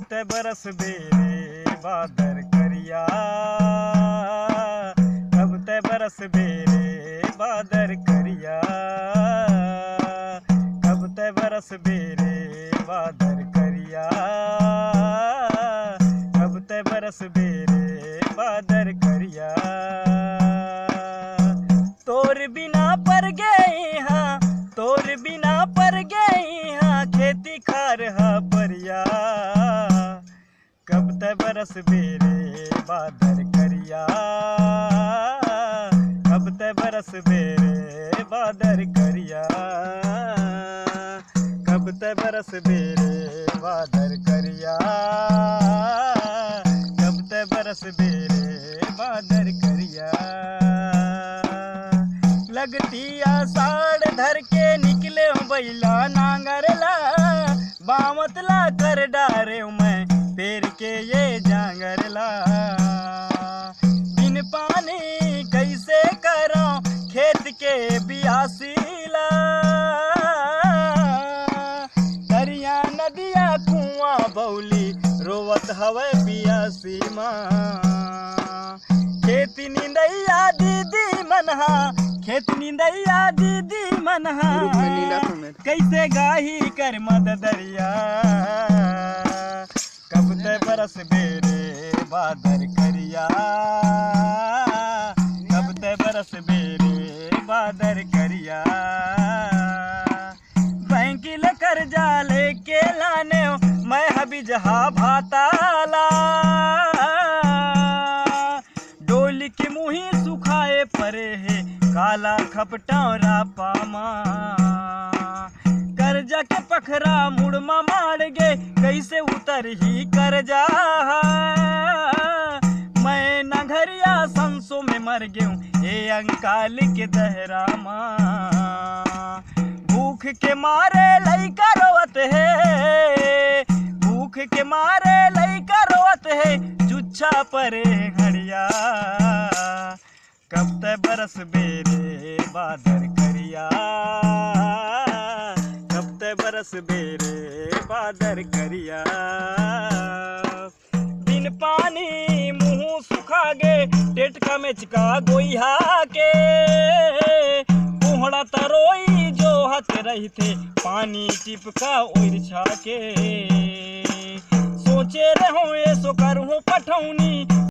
ते बरस बेरे बादर करिया, कब ते बरस बेरे बादर करिया, कब ते बरस बेरे बादर करिया, कब ते बरस बेरे बादर करिया। तोर बिना पर गए हाँ, तोर बिना पर गए हाँ, खेती खार हा परिया, कब ते बरस बेरे बादर करिया, कब ते बरस बेरे बादर करिया, कब ते बरस बेरे बादर करिया, कब ते बरस बेरे बादर करिया। लगती आषाढ़ धर के निकले हूँ बैला नांगरला, बामतला कर डारे हूँ मैं पेड़ के ये जांगरला। बिन पानी कैसे कराऊं खेत के बियासीला, दरिया नदिया कुआं बौली रोवत हवे बियासी माँ। खेती निंदैया दीदी मनहा, खेत निंदैया दीदी मनहा, कैसे गाही कर मद दरिया, कब ते बरस बेरे बादर करिया, कब ते बरस बेरे बादर करिया। बैंक ले कर्जा लेके लाने मैं हबी जहा भाताला, डोली के मुही सुखाए परे है काला खपटौरा पामा। कर्जा के पखरा मुड़मा मार गे कैसे उतर ही कर्जा, मैं नघरिया संसो में मर गयूं ये अंकाल के दहरा माँ। भूख के मारे लइका रोवत है, भूख के मारे लइका रोवत है, जुच्छा परे घड़िया, कब ते बरस बेरे बादर करिया, कब ते बरस बेरे बादर करिया। बिन पानी मुँह सुखा गे टेटका में चिका गोइहा के, कोहड़ा तरोई जो हथ रही थे पानी टिपका ओर छाके। सोचे रहो ऐसो करूँ पठौनी